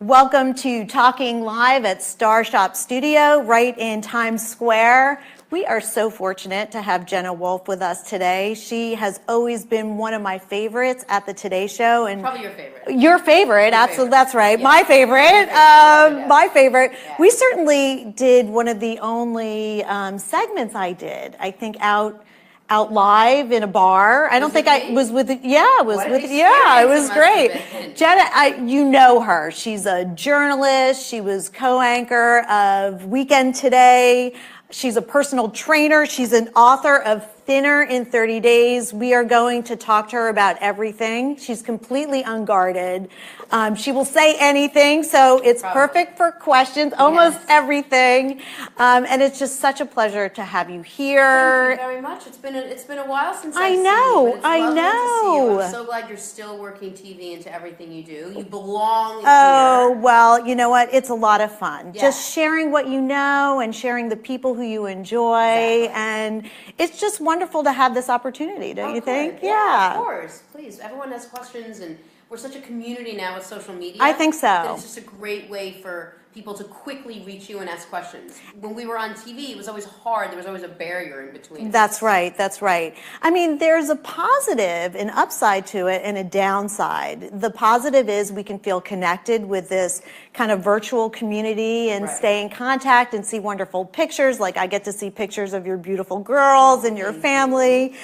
Welcome to Talking Live at Star Shop Studio right in Times Square. We are so fortunate to have Jenna Wolfe with us today. She has always been one of my favorites at the Today Show. And probably your favorite. Your favorite, absolutely. That's right. Yeah. My favorite. My favorite. Yeah. We certainly did one of the only segments I did, I think, out live in a bar. I don't think I was with it. Yeah, it was with it. Yeah, it was great. Jenna, you know her. She's a journalist. She was co-anchor of Weekend Today. She's a personal trainer. She's an author of Thinner in 30 Days. We are going to talk to her about everything. She's completely unguarded. She will say anything, so it's perfect for questions, almost everything. And it's just such a pleasure to have you here. Thank you very much. It's been a while since I I've know, seen you, but it's I lovely know. to see you. I'm so glad you're still working TV into everything you do. You belong here. Oh, well, you know what? It's a lot of fun. Yeah. Just sharing what you know and sharing the people who you enjoy. Exactly. And it's just wonderful to have this opportunity, don't you think? Yeah, of course. Please. Everyone has questions, and we're such a community now with social media. I think so. That it's just a great way for people to quickly reach you and ask questions. When we were on TV, it was always hard. There was always a barrier in between. That's right. That's right. I mean, there's a positive, an upside to it, and a downside. The positive is we can feel connected with this kind of virtual community and stay in contact and see wonderful pictures. Like I get to see pictures of your beautiful girls and your family.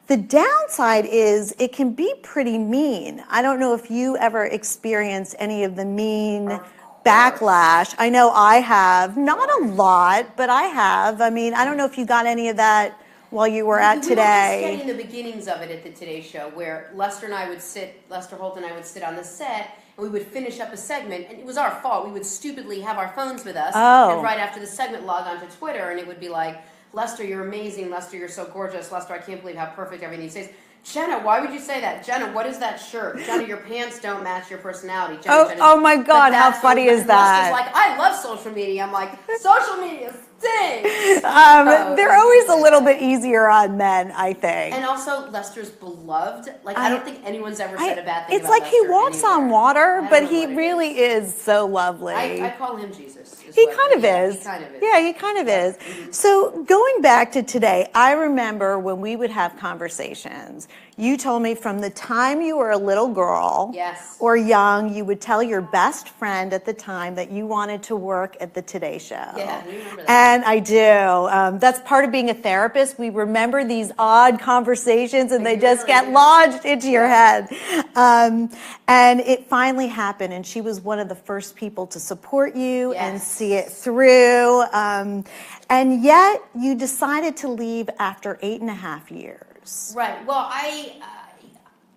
The downside is it can be pretty mean. I don't know if you ever experienced any of the mean backlash. I know I have. Not a lot, but I have. I mean, I don't know if you got any of that while you were at Today. We were just getting the beginnings of it at the Today Show, where Lester Holt and I would sit on the set, and we would finish up a segment, and it was our fault. We would stupidly have our phones with us, and right after the segment log onto Twitter, and it would be like, Lester, you're amazing. Lester, you're so gorgeous. Lester, I can't believe how perfect everything says. Jenna, why would you say that? Jenna, what is that shirt? Jenna, your pants don't match your personality. Jenna, oh my God, how funny is that? Lester's like, I love social media. I'm like, social media stinks. They're always a little bit easier on men, I think. And also, Lester's beloved. Like, I don't think anyone's ever said a bad thing It's about like Lester he walks anywhere. on water, but he really is so lovely. I call him Jesus. He kind of is. He kind of is. Yeah, he kind of is. So going back to Today, I remember when we would have conversations, you told me from the time you were a little girl or young, you would tell your best friend at the time that you wanted to work at the Today Show. Yeah, I remember that. And I do. That's part of being a therapist. We remember these odd conversations and they just get lodged into your head. And it finally happened, and she was one of the first people to support you and see it through. And yet you decided to leave after 8.5 years. Right. Well, I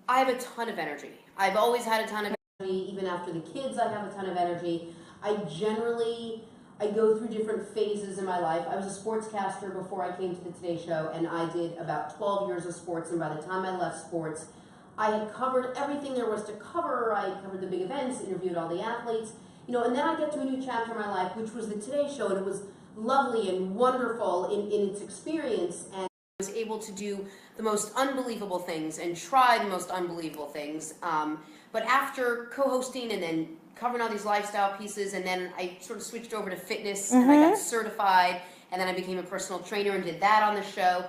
have a ton of energy. I've always had a ton of energy. Even after the kids, I have a ton of energy. I go through different phases in my life. I was a sportscaster before I came to the Today Show, and I did about 12 years of sports, and by the time I left sports, I had covered everything there was to cover. I covered the big events, interviewed all the athletes, and then I get to a new chapter in my life, which was the Today Show, and it was lovely and wonderful in its experience, and I was able to do the most unbelievable things and try the most unbelievable things. But after co-hosting and then covering all these lifestyle pieces, and then I sort of switched over to fitness, and I got certified, and then I became a personal trainer and did that on the show.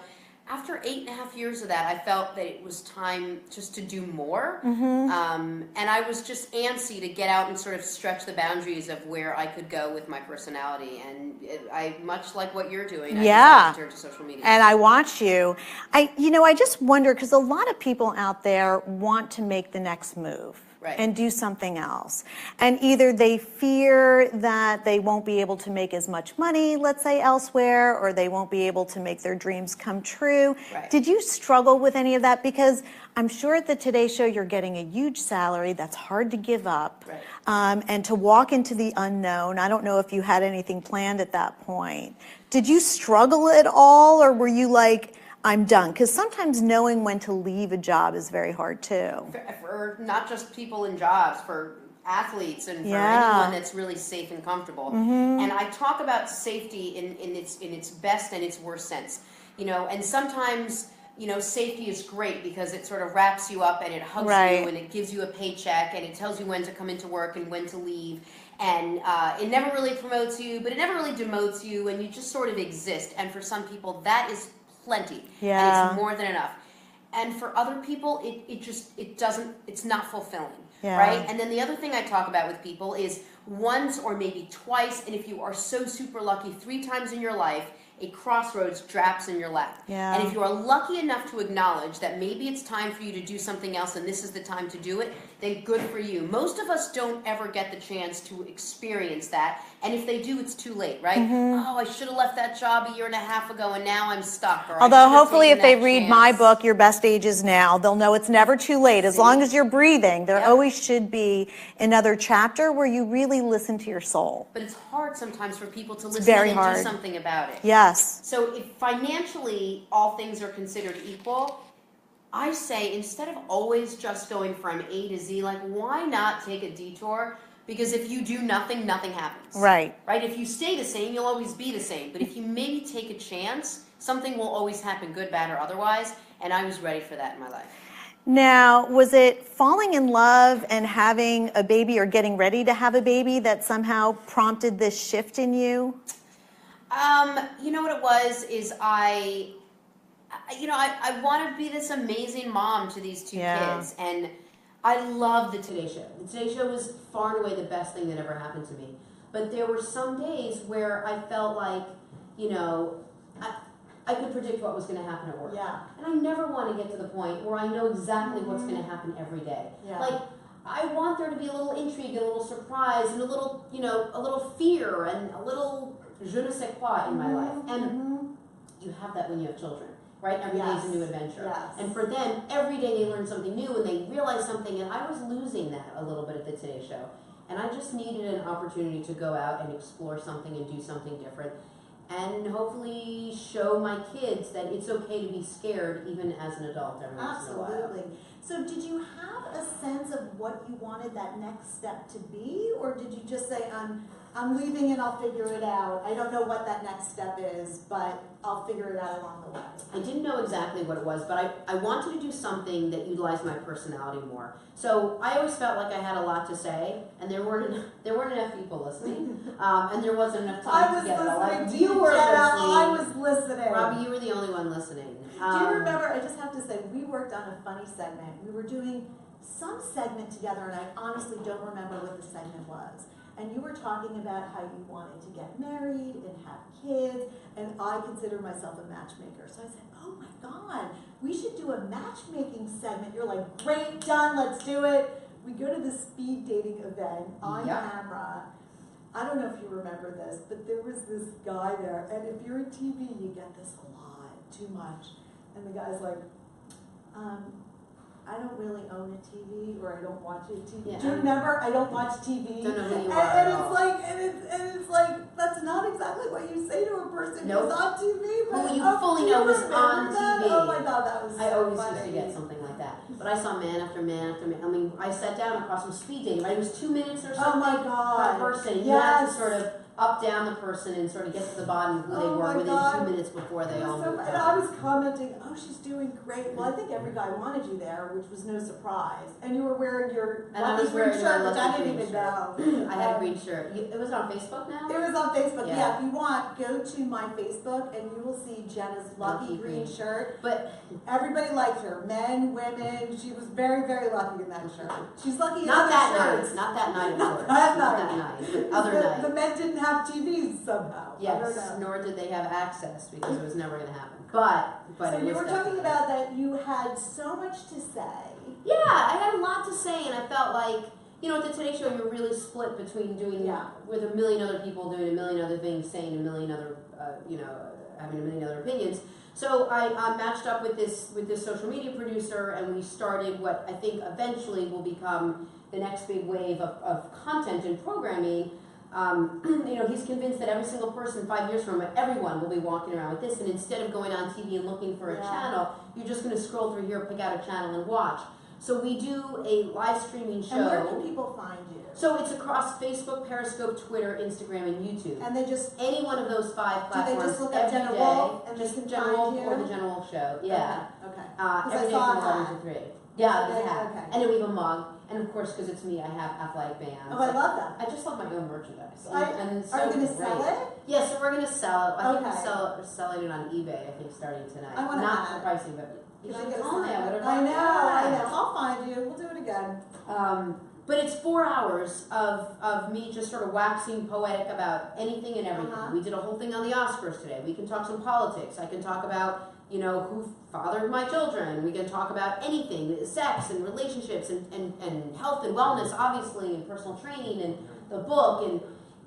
After 8.5 years of that, I felt that it was time just to do more. And I was just antsy to get out and sort of stretch the boundaries of where I could go with my personality. And I much like what you're doing, I decided to turn to social media. And I watch you. I just wonder, because a lot of people out there want to make the next move. And do something else. And either they fear that they won't be able to make as much money, let's say, elsewhere, or they won't be able to make their dreams come true. Did you struggle with any of that? Because I'm sure at the Today Show you're getting a huge salary that's hard to give up. And to walk into the unknown, I don't know if you had anything planned at that point. Did you struggle at all, or were you like, I'm done? Because sometimes knowing when to leave a job is very hard too. For not just people in jobs, for athletes and for anyone that's really safe and comfortable. And I talk about safety in its best and its worst sense. And sometimes safety is great because it sort of wraps you up and it hugs Right. you and it gives you a paycheck and it tells you when to come into work and when to leave. And it never really promotes you, but it never really demotes you, and you just sort of exist. And for some people, that is plenty. Yeah. And it's more than enough. And for other people, it's not fulfilling. Yeah. Right? And then the other thing I talk about with people is once or maybe twice, and if you are so super lucky, 3 times in your life, a crossroads drops in your lap. Yeah. And if you are lucky enough to acknowledge that maybe it's time for you to do something else and this is the time to do it, then good for you. Most of us don't ever get the chance to experience that. And if they do, it's too late, right? Oh, I should have left that job a year and a half ago and now I'm stuck. Or I Although should have hopefully if taken they that read chance. my book, Your Best Age is Now, they'll know it's never too late. As long as you're breathing, there Yep. always should be another chapter where you really listen to your soul. But it's hard sometimes for people to listen very and hard. do something about it. Yes. So if financially all things are considered equal, I say instead of always just going from A to Z, like why not take a detour? Because if you do nothing, nothing happens. Right. Right? If you stay the same, you'll always be the same. But if you maybe take a chance, something will always happen, good, bad, or otherwise. And I was ready for that in my life. Now, was it falling in love and having a baby or getting ready to have a baby that somehow prompted this shift in you? You know what it was is I wanted to be this amazing mom to these 2 kids, and I loved the Today Show. The Today Show was far and away the best thing that ever happened to me. But there were some days where I felt like, I could predict what was going to happen at work. Yeah. And I never want to get to the point where I know exactly what's going to happen every day. Yeah. Like, I want there to be a little intrigue and a little surprise and a little, a little fear and a little je ne sais quoi in my life. And you have that when you have children, right? Every day is a new adventure. Yes. And for them, every day they learn something new and they realize something. And I was losing that a little bit at the Today Show. And I just needed an opportunity to go out and explore something and do something different. And hopefully show my kids that it's okay to be scared even as an adult every once in a while. Absolutely. So did you have a sense of what you wanted that next step to be, or did you just say, I'm leaving and I'll figure it out? I don't know what that next step is, but I'll figure it out along the way. I didn't know exactly what it was, but I wanted to do something that utilized my personality more. So I always felt like I had a lot to say, and there weren't enough people listening, and there wasn't enough time to get it all out. You were listening. I was listening. Robbie, you were the only one listening. Do you remember, I just have to say, we worked on a funny segment. We were doing some segment together, and I honestly don't remember what the segment was. And you were talking about how you wanted to get married and have kids, and I consider myself a matchmaker. So I said, oh my God, we should do a matchmaking segment. You're like, great, done, let's do it. We go to the speed dating event on camera. I don't know if you remember this, but there was this guy there, and if you're in TV, you get this a lot, too much. And the guy's like, I don't really own a TV, or I don't watch a TV. Yeah. Do you remember? I don't watch TV. Don't know who you are And at it's all. like, and it's like, that's not exactly what you say to a person Nope. who's on TV. But Who you fully know was on that? TV. Oh my God, that was so I always funny. used to get something like that. But I saw man after man after man. I mean, I sat down across from speed dating, right? It was 2 minutes or something Oh my God. per person. And you had to Yes. sort of up down the person and sort of get to the bottom of who they Oh were my within God. 2 minutes before they all moved And I on. was commenting, oh, she's doing great. Well, I think every guy wanted you there, which was no surprise. And you were wearing your And I lucky was green wearing shirt, my which I lucky didn't green even shirt. know. I had a green shirt. It was on Facebook now? It was on Facebook. Yeah. Yeah, if you want, go to my Facebook and you will see Jenna's lucky green shirt. But Everybody liked her, men, women. She was very, very lucky in that shirt. She's lucky in not other that shirts. night. Not that night, of Not course. that Not night. that night. But other night. The men didn't have TVs somehow. I don't Yes, know. nor did they have access because it was never going to happen. But So it you was were talking definitely- about that you had so much to say. Yeah, I had a lot to say, and I felt like, at the Today Show, you're really split between doing with a million other people doing a million other things, saying a million other, having a million other opinions. So I matched up with this social media producer, and we started what I think eventually will become the next big wave of content and programming. He's convinced that every single person 5 years from now, everyone will be walking around with this, and instead of going on TV and looking for a channel, you're just going to scroll through here, pick out a channel, and watch. So we do a live streaming show. And where can people find you? So it's across Facebook, Periscope, Twitter, Instagram, and YouTube. And they just any one of those 5 platforms. Do they just look up Jenna Wolfe and they can Jenna Wolfe find you? or the Jenna Wolfe Show? Yeah. Okay. Every day from 11 to 3. Yeah, there's a hat. Okay. And then we have a mug. And of course, because it's me, I have athletic bands. Oh, I love that. I just love my own merchandise. Are you going to sell it? Yeah, so we're going to sell it. I think Okay. we're selling it on eBay, I think, starting tonight. I wanna Not have for pricing, but you Can I should get a call me. sign? I would have I know. I'll find you. We'll do it again. But it's 4 hours of me just sort of waxing poetic about anything and everything. We did a whole thing on the Oscars today. We can talk some politics. I can talk about, who fathered my children. We can talk about anything, sex and relationships and health and wellness, obviously, and personal training and the book. And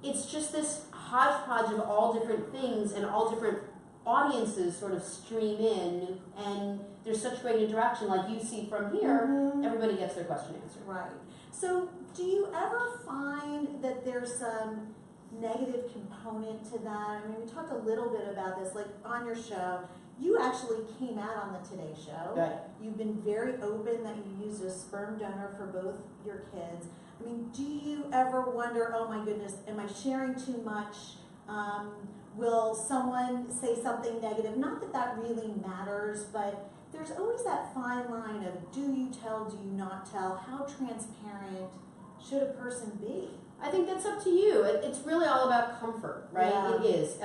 it's just this hodgepodge of all different things, and all different audiences sort of stream in, and there's such great interaction. Like you see from here, everybody gets their question answered. Right. So do you ever find that there's some negative component to that? I mean, we talked a little bit about this, like on your show. You actually came out on the Today Show. Right. You've been very open that you used a sperm donor for both your kids. I mean, do you ever wonder, oh my goodness, am I sharing too much? Will someone say something negative? Not that that really matters, but there's always that fine line of do you tell, do you not tell? How transparent should a person be? I think that's up to you. It's really all about comfort, right? Yeah. It is.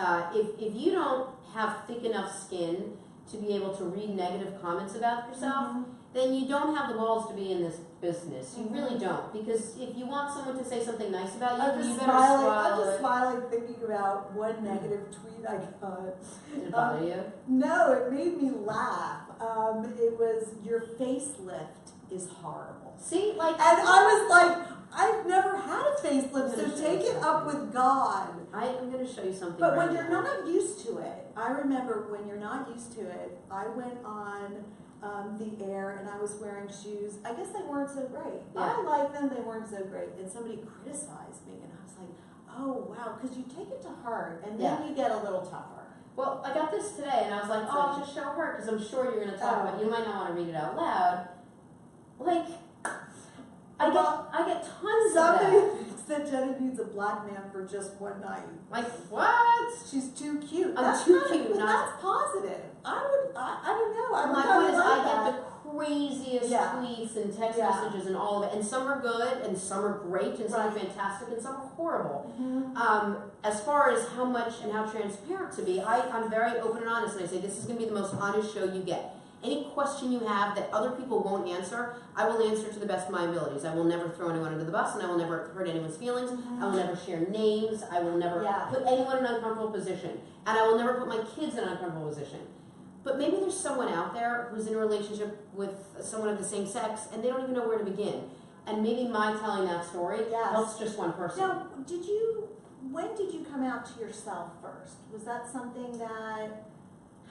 If you don't have thick enough skin to be able to read negative comments about yourself, then you don't have the balls to be in this business. You really don't. Because if you want someone to say something nice about you, you better swallow I'm just it. smiling thinking about one negative tweet I got. Did it bother you? No, it made me laugh. It was, your facelift is horrible. See, like, And I was like, I've never had a facelift, so I'm gonna take show you it up with God. I'm going to show you something. But right when you're now. not used to it, I remember when you're not used to it, I went on the air and I was wearing shoes. I guess they weren't so great. Yeah. I liked them, they weren't so great. And somebody criticized me and I was like, oh wow, because you take it to heart and then you get a little tougher. Well, I got this today, and I was like, oh, I'll just show her, because I'm sure you're going to talk about it. You might not want to read it out loud. Like, I get tons of Somebody that. thinks that Jenna needs a black man for just one night. Like, what? She's too cute. I'm too cute, But not- that's positive. I don't know. I My would point is, like I that. get the craziest tweets and text messages and all of it, and some are good, and some are great, and some are fantastic, and some are horrible. As far as how much and how transparent to be, I'm very open and honest, and I say this is going to be the most honest show you get. Any question you have that other people won't answer, I will answer to the best of my abilities. I will never throw anyone under the bus, and I will never hurt anyone's feelings. I will never share names. I will never put anyone in an uncomfortable position, and I will never put my kids in an uncomfortable position. But maybe there's someone out there who's in a relationship with someone of the same sex, and they don't even know where to begin. And maybe my telling that story helps just one person. Now, when did you come out to yourself first? Was that something that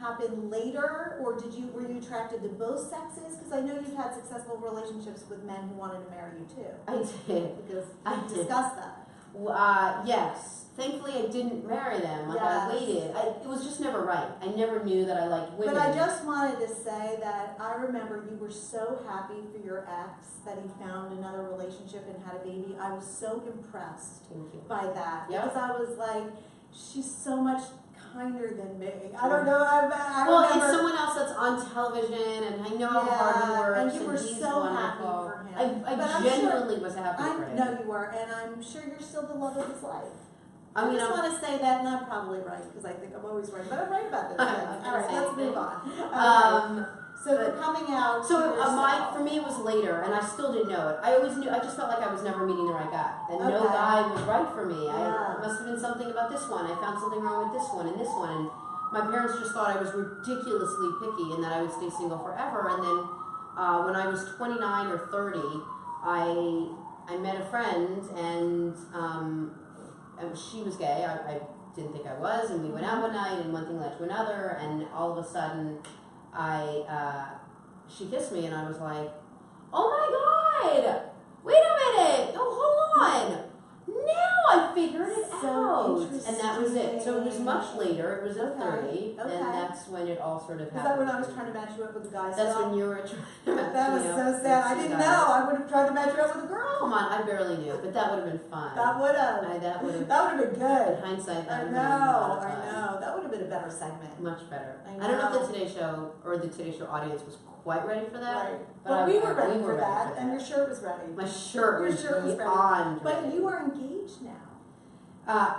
happened later, or were you attracted to both sexes? Because I know you've had successful relationships with men who wanted to marry you too. I did. Because I we did. discussed that. Yes. Thankfully, I didn't marry them. Like, I waited. It was just never right. I never knew that I liked women. But I just wanted to say that I remember you were so happy for your ex that he found another relationship and had a baby. I was so impressed by that. Yeah. Because I was like, she's so much kinder than me. I don't know. I well, remember, it's someone else that's on television, and I know how hard he works, and you were he's so wonderful. happy for him. I genuinely was happy for him. No, you were, and I'm sure you're still the love of his life. I just want to say that, and I'm probably right, because I think I'm always right, but I'm right about this. All right, let's move on. So we're coming out. So for me, it was later, and I still didn't know it. I always knew. I just felt like I was never meeting the right guy, and no guy was right for me. It must have been something about this one. I found something wrong with this one and this one, and my parents just thought I was ridiculously picky, and that I would stay single forever. And then when I was 29 or 30, I met a friend, and she was gay. I didn't think I was, and we went out one night, and one thing led to another, and all of a sudden, she kissed me, and I was like, oh my God, wait a minute, oh, hold on. Now I figured it out. loads, and that was it. So it was much later. It was at 30, Okay. and that's when it all sort of happened. Is that when I was trying to match you up with a guy? That's when you were trying to match That was me up so with sad. I two didn't guys. know. I would have tried to match you up with a girl. Come on, I barely knew, but that would have been fun. That would have. That would have. That would have been good. In hindsight, that I would have been a lot of know. fun. I know. That would have been a better segment. Much better. I I don't know know. if the Today Show or the Today Show audience was quite ready for that. Right. But we were ready we for that, and your shirt was ready. My shirt Your was shirt was beyond ready. But ready. you are engaged now.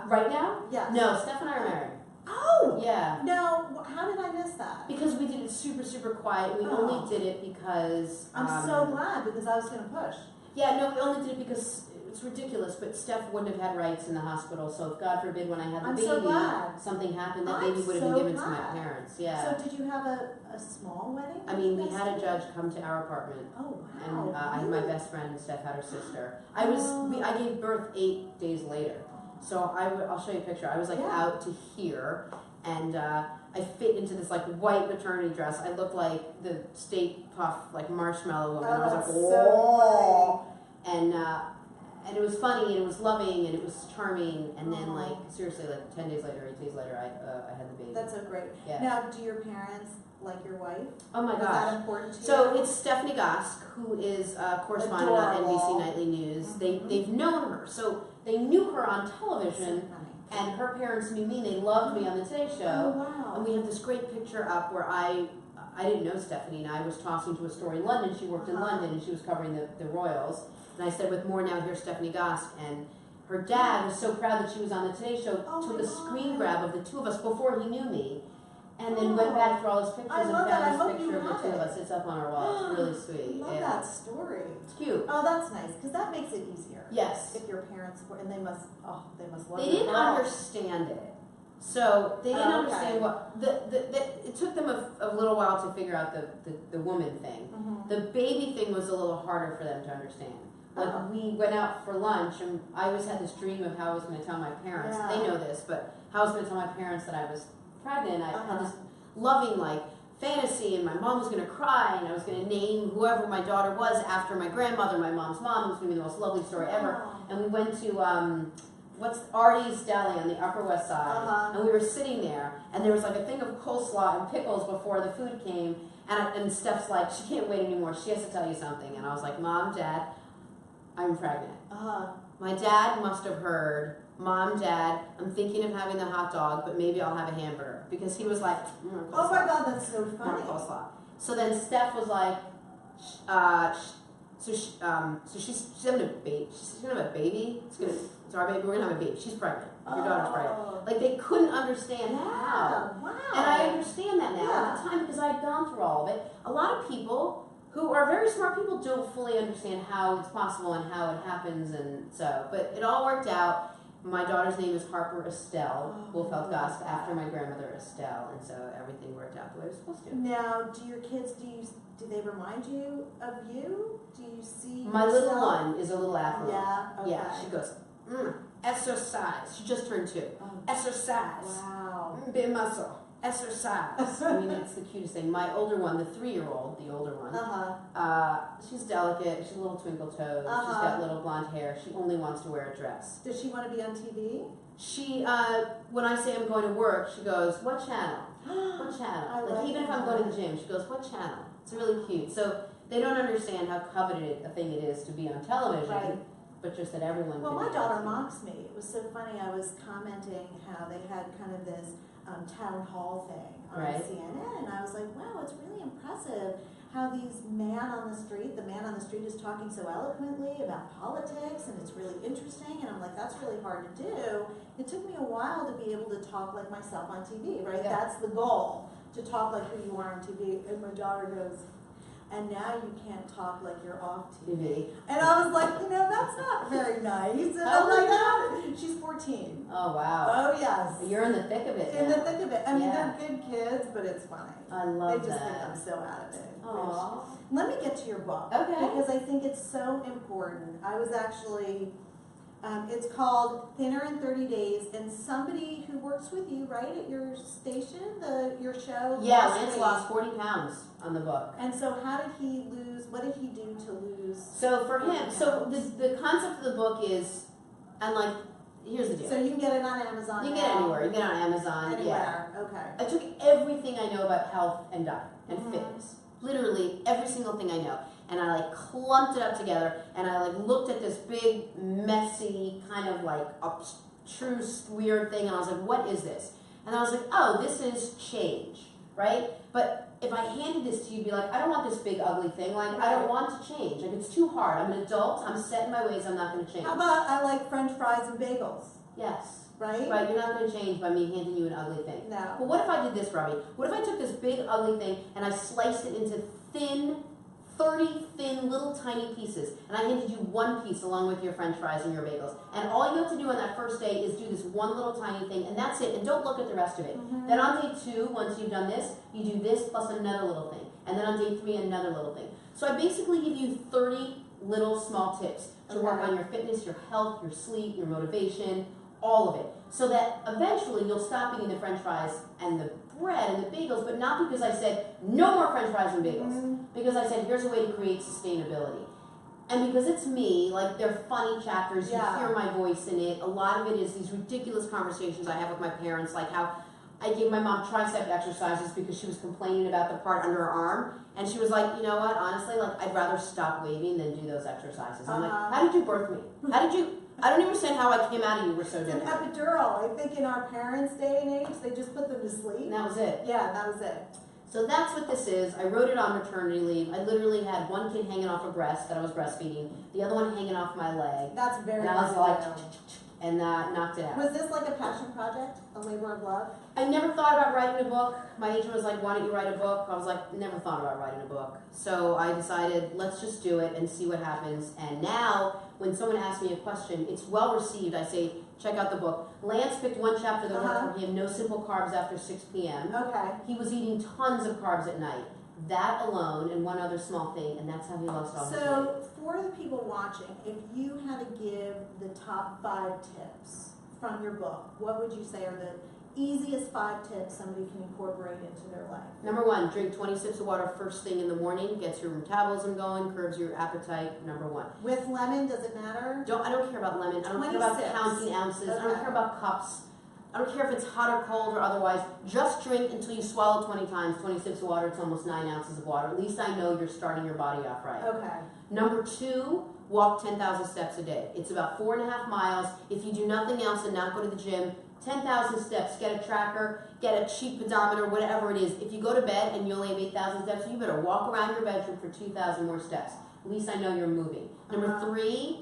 Right now? Yes. No, Steph and I are married. Oh. Yeah. No. How did I miss that? Because we did it super, super quiet. We Oh. only did it because. I'm so glad because I was going to push. Yeah, no, we only did it because it's ridiculous, but Steph wouldn't have had rights in the hospital. So if God forbid when I had the I'm baby, so glad. something happened, that I'm baby would have so been given to glad. my parents. Yeah. So did you have a small wedding? I mean, we had a judge come to our apartment. Oh wow. And I had my best friend, and Steph had her sister. I gave birth 8 days later. So I'll show you a picture. I was like out to here, and I fit into this like white maternity dress. I looked like the State Puff, like marshmallow woman. I was like, whoa. And it was funny, and it was loving, and it was charming. And then like seriously, like 10 days later, 8 days later, I had the baby. That's so great. Yeah. Now, do your parents like your wife? Oh my Was gosh. that important to you? So it's Stephanie Gosk, who is a correspondent on Adorable. NBC Nightly News. Mhm. They've known her, so they knew her on So television, funny. and her parents knew me. They loved me on the Today Oh Show, wow. and we have this great picture up where I didn't know Stephanie, and I was tossing to a story in London. She worked in London, and she was covering the royals. And I said, with more now, here's Stephanie Gosk, and her dad was so proud that she was on the Today Show. Oh Took my a screen God. grab of the two of us before he knew me. And then went back through all his pictures I and love that. I found hope this you picture of the have two of it. us. It's up on our wall. It's really sweet. Love Yeah. that story. It's cute. Oh, that's nice because that makes it easier. Yes. If your parents were, and they must love. They your didn't girl. understand it. So they didn't Oh, understand okay. what it took them a little while to figure out the woman thing. Mhm. The baby thing was a little harder for them to understand. Like we went out for lunch, and I always had this dream of how I was going to tell my parents. Yeah. They know this, but how I was going to tell my parents that I was pregnant. I had this Uh-huh. loving like fantasy, and my mom was going to cry, and I was going to name whoever my daughter was after my grandmother, my mom's mom. It was going to be the most lovely story ever. Oh. And we went to what's Artie's Deli on the Upper West Side, Uh-huh. and we were sitting there, and there was like a thing of coleslaw and pickles before the food came, and Steph's like, she can't wait anymore. She has to tell you something, and I was like, Mom, Dad, I'm pregnant. My dad must have heard, Mom, Dad, I'm thinking of having the hot dog, but maybe I'll have a hamburger. Because he was like, Oh my God, that's so more funny. coleslaw. So then Steph was like, she's having a baby. She's gonna have a baby. It's our baby. We're gonna have a baby. She's pregnant. Your daughter's pregnant. Like they couldn't understand how. Wow. And I understand that now at the time because I had gone through all of it. A lot of people who are very smart people don't fully understand how it's possible and how it happens, and so, but it all worked out. My daughter's name is Harper Estelle Wolfe-Gosk, after my grandmother Estelle, and so everything worked out the way it was supposed to. Now, do your kids, do they remind you of you? Do you see My little yourself? one is a little athlete. Yeah, okay. Yeah, she goes, exercise. She just turned 2. Oh, Exercise. wow. Big muscle. Exercise. I mean, it's the cutest thing. My older one, the 3-year-old, the older one, she's delicate. She's a little twinkle toes. She's got little blonde hair. She only wants to wear a dress. Does she want to be on TV? She, when I say I'm going to work, she goes, what channel? What I channel? like Even if I'm that. going to the gym, she goes, what channel? It's really cute. So they don't understand how coveted a thing it is to be on television, Right. but just that everyone Well, can my be daughter on TV. mocks me. It was so funny. I was commenting how they had kind of this town hall thing on Right. CNN, and I was like, wow, it's really impressive how the man on the street is talking so eloquently about politics, and it's really interesting, and I'm like, that's really hard to do. It took me a while to be able to talk like myself on TV, right? Yeah. That's the goal, to talk like who you are on TV, and my daughter goes, and now you can't talk like you're off TV. And I was like, that's not very nice. And I'm like, she's 14. Oh, wow. Oh, yes. You're in the thick of it In now. the thick of it. I mean, Yeah. they're good kids, but it's funny. I love They just think that. I'm so out of it. Aww. Let me get to your book. Okay. Because I think it's so important. I was actually, it's called Thinner in 30 Days, and somebody who works with you, right, at your station, your show? Yeah, last Lance week. lost 40 pounds on the book. And so how did he lose, what did he do to lose? So for him, 40 so pounds? the concept of the book is, and like, here's the deal. So you can get it on Amazon. You can get it anywhere. You can get it on Amazon. Anywhere. Yeah. Okay. I took everything I know about health and diet and fitness. Literally every single thing I know. And I like clumped it up together, and I like looked at this big, messy, kind of like abstruse, weird thing, and I was like, what is this? And I was like, oh, this is change, right? But if I handed this to you, you'd be like, I don't want this big, ugly thing. Like, I don't want to change. Like, it's too hard. I'm an adult. I'm set in my ways. I'm not going to change. How about I like French fries and bagels? Yes. Right? Right, you're not going to change by me handing you an ugly thing. No. But what if I did this, Robbie? What if I took this big, ugly thing and I sliced it into thin, 30 thin, little tiny pieces, and I handed you one piece along with your French fries and your bagels, and all you have to do on that first day is do this one little tiny thing, and that's it, and don't look at the rest of it. Then on day 2, once you've done this, you do this plus another little thing, and then on day 3, another little thing. So I basically give you 30 little small tips to work on your fitness, your health, your sleep, your motivation, all of it, so that eventually you'll stop eating the French fries and the bread and the bagels, but not because I said no more French fries and bagels, because I said here's a way to create sustainability. And because it's me, like they're funny chapters, you hear my voice in it. A lot of it is these ridiculous conversations I have with my parents, like how I gave my mom tricep exercises because she was complaining about the part under her arm, and she was like, you know what, honestly, like I'd rather stop waving than do those exercises. I'm like, how did you birth me? How did you? I don't even understand how I came out of you. We're so different. It's an epidural. I think in our parents' day and age, they just put them to sleep. And that was it. Yeah, that was it. So that's what this is. I wrote it on maternity leave. I literally had one kid hanging off a breast that I was breastfeeding, the other one hanging off my leg. That's very And I was like, and knocked it out. Was this like a passion project, a labor of love? I never thought about writing a book. My agent was like, why don't you write a book? I was like, never thought about writing a book. So I decided, let's just do it and see what happens. And now, when someone asks me a question, it's well received. I say, check out the book. Lance picked one chapter that worked for him, no simple carbs after 6 p.m. Okay. He was eating tons of carbs at night. That alone and one other small thing, and that's how he lost all his weight. So for the people watching, if you had to give the top 5 tips from your book, what would you say are the easiest 5 tips somebody can incorporate into their life? Number 1, drink 20 sips of water first thing in the morning, gets your metabolism going, curbs your appetite. Number 1. With lemon, does it matter? I don't care about lemon. I don't care about counting ounces. I don't care about cups. I don't care if it's hot or cold or otherwise. Just drink until you swallow 20 times. 20 sips of water, it's almost 9 ounces of water. At least I know you're starting your body off right. Okay. Number 2, walk 10,000 steps a day. It's about 4.5 miles. If you do nothing else and not go to the gym, 10,000 steps. Get a tracker, get a cheap pedometer, whatever it is. If you go to bed and you only have 8,000 steps, you better walk around your bedroom for 2,000 more steps. At least I know you're moving. Number 3,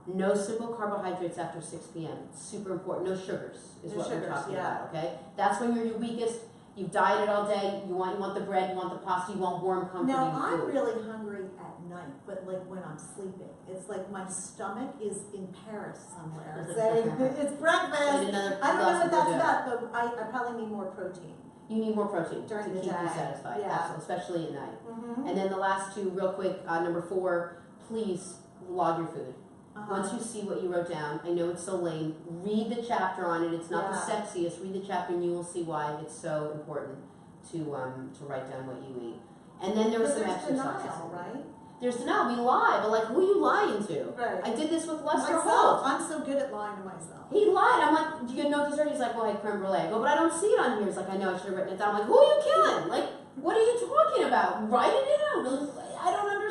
no simple carbohydrates after 6 p.m. It's super important. No sugars is what we're talking about, okay? That's when you're your weakest. You've dieted all day. You want the bread, you want the pasta, you want warm, comforting food. Now, I'm really hungry at night, but like when I'm sleeping. It's like my stomach is in Paris somewhere saying, it's breakfast. I don't know what that's about, but I probably need more protein. You need more protein during to the keep day. you satisfied, especially at night. Mm-hmm. And then the last 2, real quick, number 4, please log your food. Once you see what you wrote down, I know it's so lame, read the chapter on it. It's not the sexiest. Read the chapter and you will see why it's so important to write down what you eat. And then there's some exercises. Denial, right? There's denial. We lie, but like, who are you lying to? Right. I did this with Lester Myself. Holt. I'm so good at lying to myself. He lied. I'm like, do you get no dessert? He's like, well, I had creme brulee. I go, but I don't see it on here. He's like, I know, I should have written it down. I'm like, who are you killing? Like, what are you talking about? Write it down. I don't understand.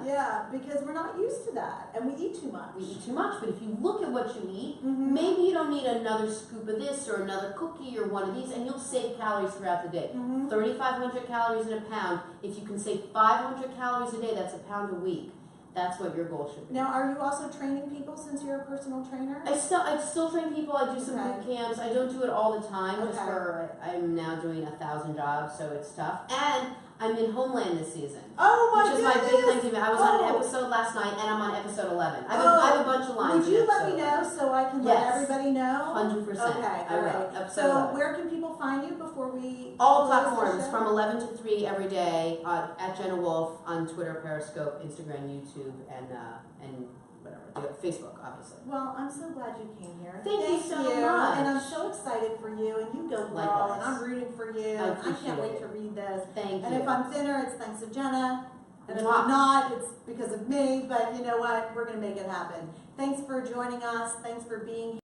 Yeah, because we're not used to that, and we eat too much. We eat too much, but if you look at what you eat, maybe you don't need another scoop of this or another cookie or one of these, and you'll save calories throughout the day. 3,500 calories in a pound. If you can save 500 calories a day, that's a pound a week. That's what your goal should be. Now, are you also training people since you're a personal trainer? I still train people. I do some boot camps. I don't do it all the time. Just for I'm now doing 1,000 jobs, so it's tough. And I'm in Homeland this season. Oh my goodness! Which is my big claim to fame. I was on an episode last night, and I'm on episode 11. I have a bunch of lines. Would you let me know so I can let everybody know? 100%. Okay, all right. So where can people find you before we? All platforms from 11 to 3 every day at Jenna Wolfe on Twitter, Periscope, Instagram, YouTube, and whatever, Facebook, obviously. Well, I'm so glad you came here. Thank you so much. And I'm so excited for you, and you go girl, and I'm rooting for you. I can't wait to read this. Thank you. And if I'm thinner, it's thanks to Jenna. And if I'm not, it's because of me, but you know what? We're going to make it happen. Thanks for joining us. Thanks for being here.